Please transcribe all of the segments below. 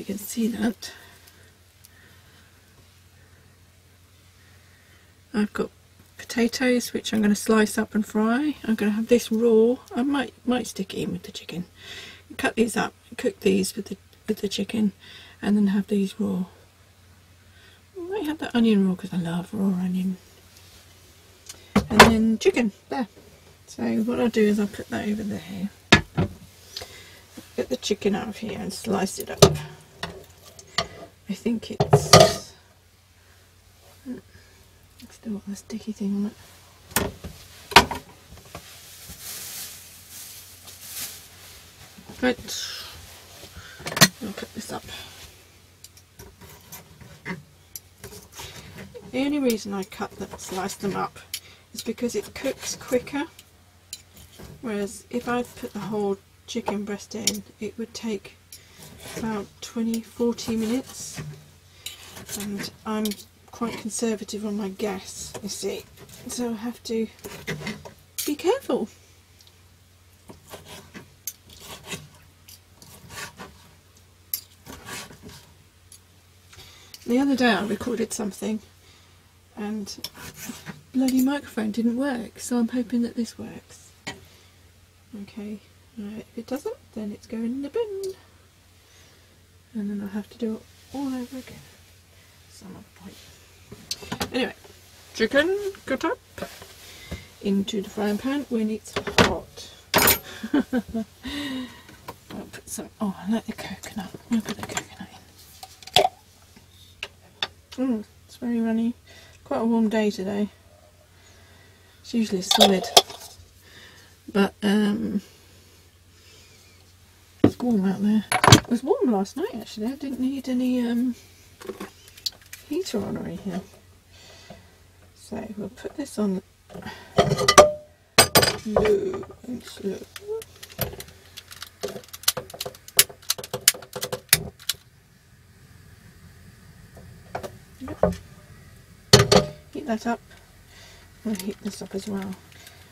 you can see that. I've got potatoes which I'm going to slice up and fry. I'm going to have this raw. I might stick it in with the chicken. Cut these up, cook these with the chicken, and then have these raw. I might have the onion raw because I love raw onion. And then chicken there. So what I'll do is I'll put that over there. Get the chicken out of here and slice it up. I think it's still got the sticky thing on it. Right, I'll put this up. The only reason I slice them up is because it cooks quicker, whereas if I put the whole chicken breast in, it would take about 20-40 minutes, and I'm quite conservative on my gas, you see, so I have to be careful. The other day I recorded something and bloody microphone didn't work, so I'm hoping that this works. Okay, if it doesn't, then it's going in the bin, and then I'll have to do it all over again some other point. Anyway, chicken cut up into the frying pan when it's hot. I'll put some. Oh, I like the coconut. I'll put the coconut in. It's very runny. Quite a warm day today. It's usually solid, but it's warm out there. It was warm last night actually. I didn't need any heater on or anything. So we'll put this on low and slow. Yep. Heat that up. I'll heat this up as well.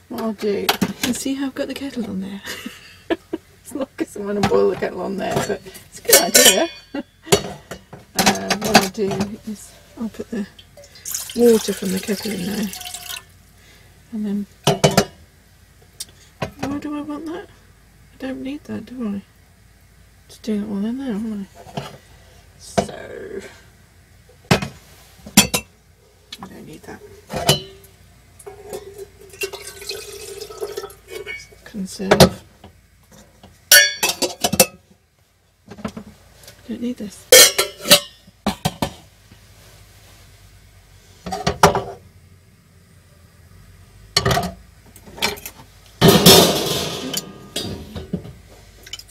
What I'll do, you can see how I've got the kettle on there. It's not because I want to boil the kettle on there, but it's a good idea. What I'll do is I'll put the water from the kettle in there, and then why do I want that? I don't need that, do I? Just do it all in there, aren't I? So I don't need that. Conserve. Don't need this.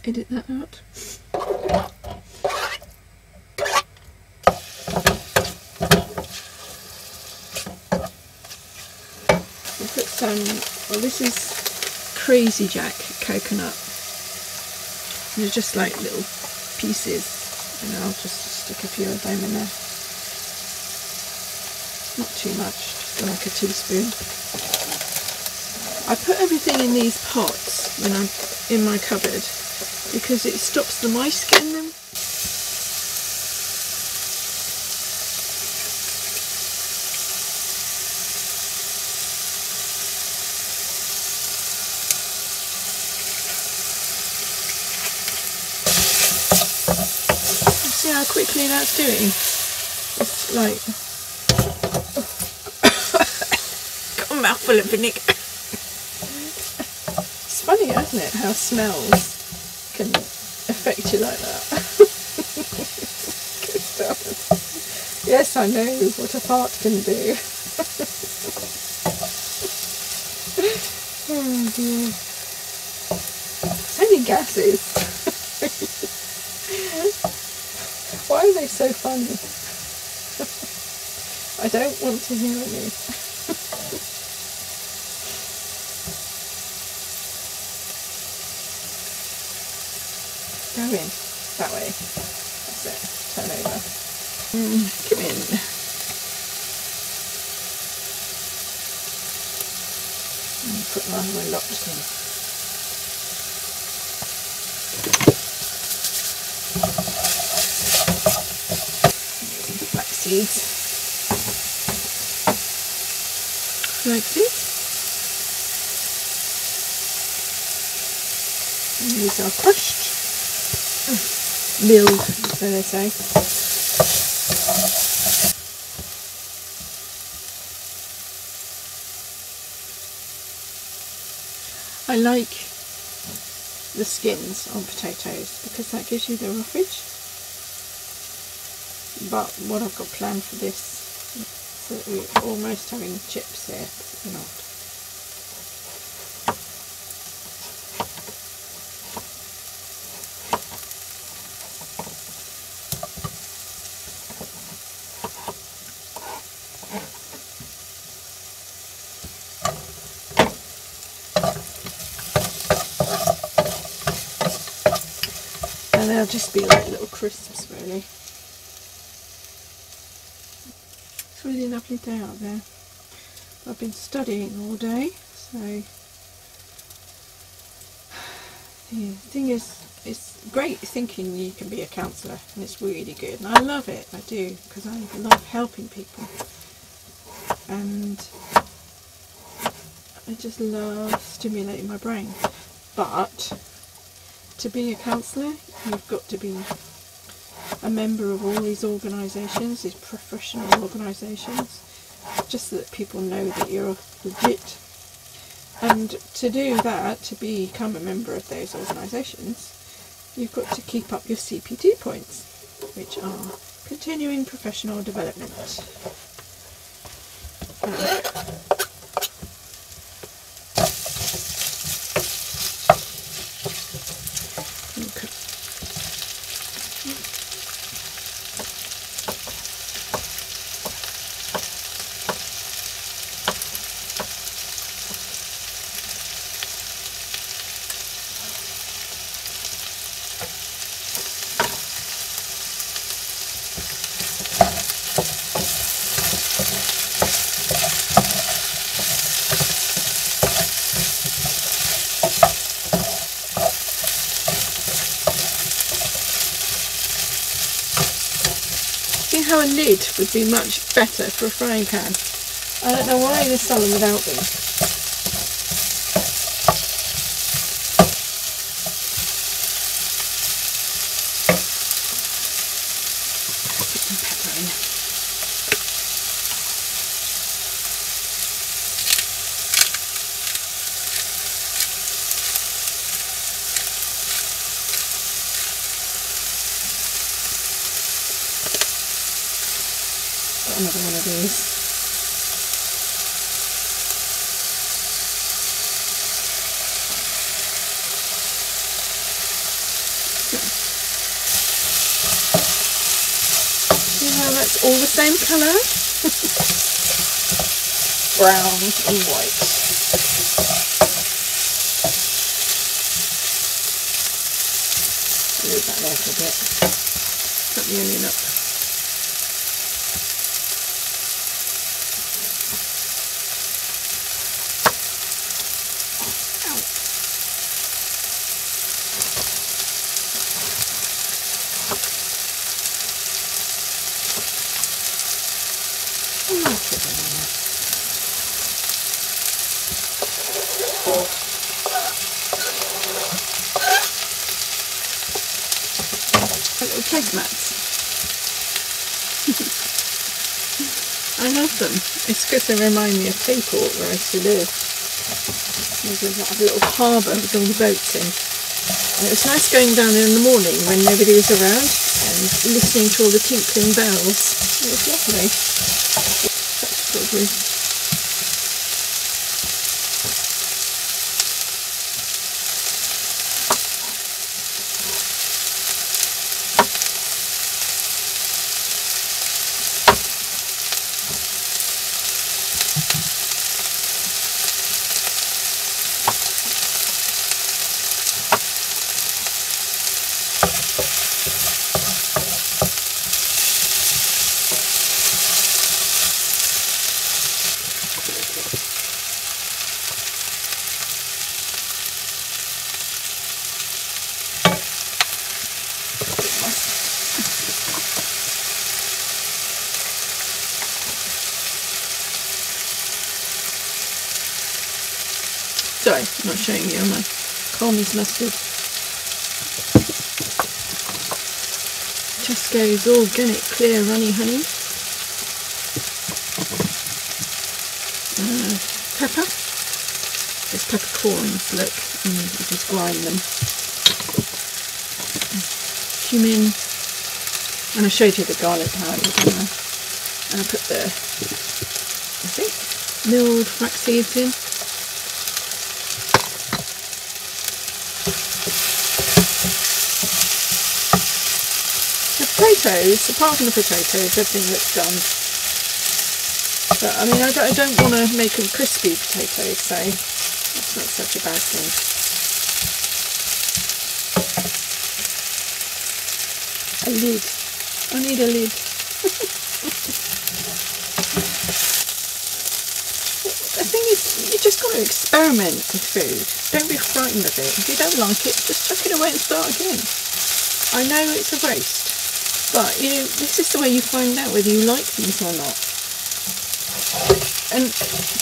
Edit that out. We'll put some, well, this is Crazy Jack coconut. They're just like little pieces, and I'll just stick a few of them in there. Not too much, just like a teaspoon. I put everything in these pots when I'm in my cupboard because it stops the mice getting them. See how quickly that's doing? It's like got a mouthful of vinegar. It's funny, isn't it, how smells can affect you like that. Good stuff. Yes, I know what a fart can do. Oh dear. So many gases. Why are they so funny? I don't want to hear any. Go in. That way. That's it. Turn over. Cumin. And put my lots in. flaxseeds. And these are crushed, milled, so they say. I like the skins on potatoes because that gives you the roughage. But what I've got planned for this, so that we're almost having chips here, but we're not. And they'll just be like little crisps, really. It's a really lovely day out there. I've been studying all day, so the thing is, it's great thinking you can be a counsellor, and it's really good, and I love it. I do, because I love helping people, and I just love stimulating my brain. But to be a counsellor, you've got to be a member of all these organisations, these professional organisations, just so that people know that you're legit. And to do that, to become a member of those organisations, you've got to keep up your CPD points, which are continuing professional development. How a lid would be much better for a frying pan. I don't know why they sell them without them. Put some pepper in. Another one of these. See how that's all the same colour? Brown and white. Leave that there for a bit. Cut the onion up. Little placemats. I love them. It's because they remind me of Tayport, where I used to live. There's a little harbour with all the boats in. And it was nice going down in the morning when nobody was around and listening to all the tinkling bells. It was lovely. That's probably. I? I'm not showing you, am I? Coleman's mustard. Tesco's organic clear runny honey. Pepper. There's peppercorns, look, and you just grind them. Cumin. And I showed you the garlic powder, didn't I? And I put the, I think, milled flaxseeds in. The potatoes, apart from the potatoes, everything looks done. But I mean, I don't want to make them crispy potatoes, so it's not such a bad thing. A lid. I need a lid. The thing is, you just got to experiment with food. Don't be frightened of it. If you don't like it, just chuck it away and start again. I know it's a waste, but you know, this is the way you find out whether you like things or not. And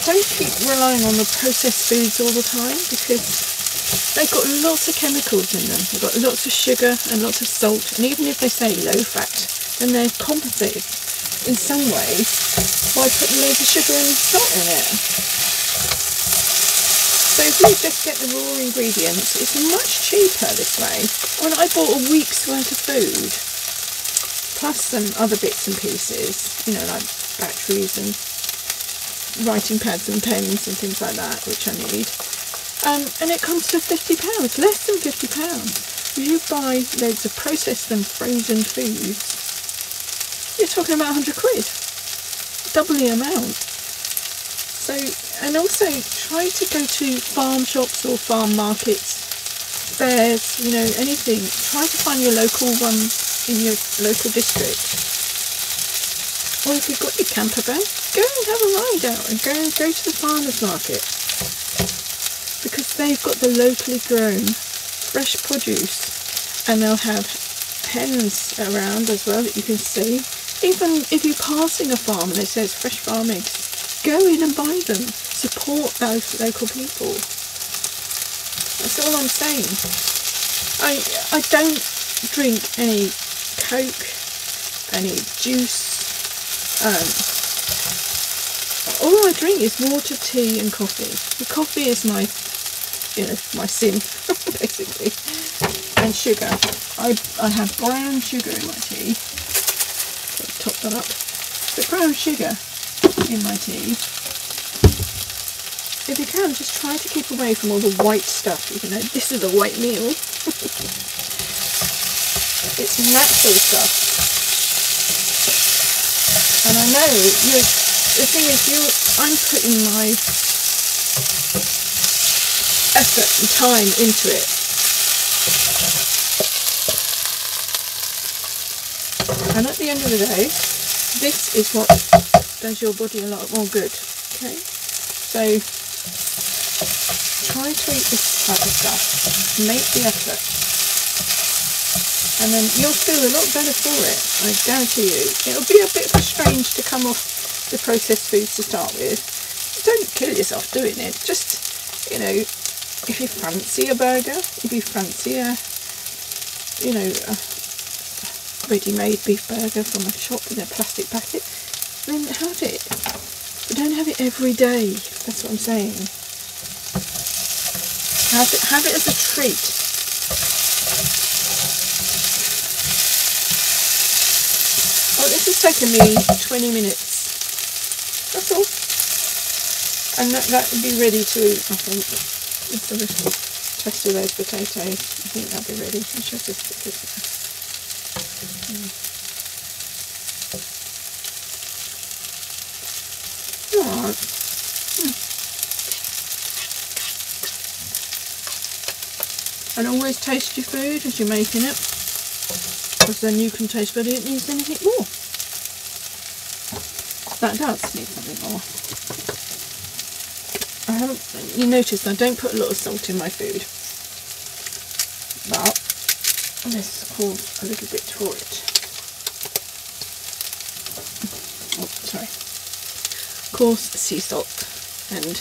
don't keep relying on the processed foods all the time, because they've got lots of chemicals in them. They've got lots of sugar and lots of salt, and even if they say low fat, then they're compensated in some way by putting loads of sugar and salt in it. So if you just get the raw ingredients, it's much cheaper this way. When I bought a week's worth of food, plus some other bits and pieces, you know, like batteries and writing pads and pens and things like that, which I need, and it comes to £50, less than £50. If you buy loads of processed and frozen foods, you're talking about 100 quid, double the amount. So, and also try to go to farm shops or farm markets, fairs, you know, anything. Try to find your local one in your local district. Or if you've got your campervan, go and have a ride out and go to the farmers market, because they've got the locally grown fresh produce, and they'll have hens around as well that you can see. Even if you're passing a farm and it says fresh farm eggs, go in and buy them. Support those local people. That's all I'm saying. I don't drink any Coke, any juice. All I drink is water, tea and coffee. The coffee is my, you know, my sin, basically. And sugar. I have brown sugar in my tea. Top that up. But brown sugar in my tea. If you can, just try to keep away from all the white stuff. You know, this is the white meal. It's natural stuff. And I know, you know, the thing is, I'm putting my effort and time into it. And at the end of the day, this is what does your body a lot more good. Okay, so try to eat this type of stuff. Make the effort, and then you'll feel a lot better for it. I guarantee you. It'll be a bit strange to come off the processed foods to start with. Don't kill yourself doing it. Just, you know, if you fancy a burger, if you fancy a, you know, a ready-made beef burger from a shop in a plastic packet, then have it. But don't have it every day. That's what I'm saying. Have it as a treat. Oh, this has taken me 20 minutes. That's all. And that would be ready to eat, I think. Let's have a test of those potatoes. I think that'll be ready. I should just stick it. Alright. And always taste your food as you're making it, because then you can taste whether it needs anything more. That does need something more. You notice I don't put a lot of salt in my food, but this calls a little bit for it. Oh, sorry. Coarse sea salt and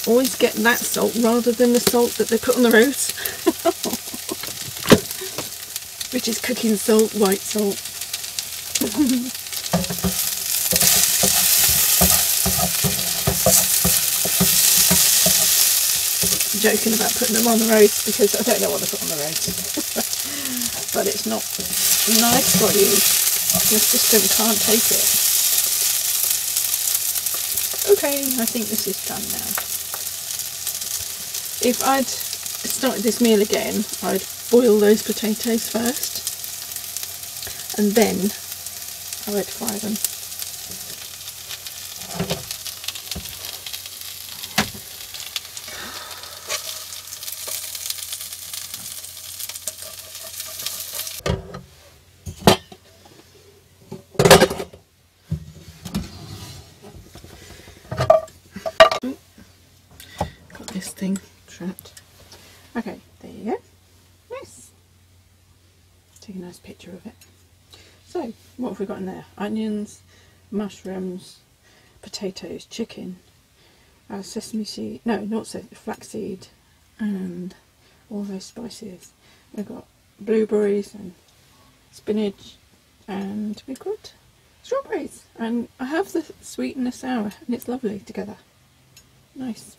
always get that salt rather than the salt that they put on the roast, which is cooking salt, white salt. I'm joking about putting them on the roast because I don't know what to put on the roast. But it's not nice for you. Your system can't take it. Okay, I think this is done now. If I'd started this meal again, I'd boil those potatoes first and then I would fry them. This thing trapped. Okay, there you go. Nice. Take a nice picture of it. So, what have we got in there? Onions, mushrooms, potatoes, chicken, sesame seed, no, not sesame, flaxseed, and all those spices. We've got blueberries and spinach, and we've got strawberries. And I have the sweet and the sour, and it's lovely together. Nice.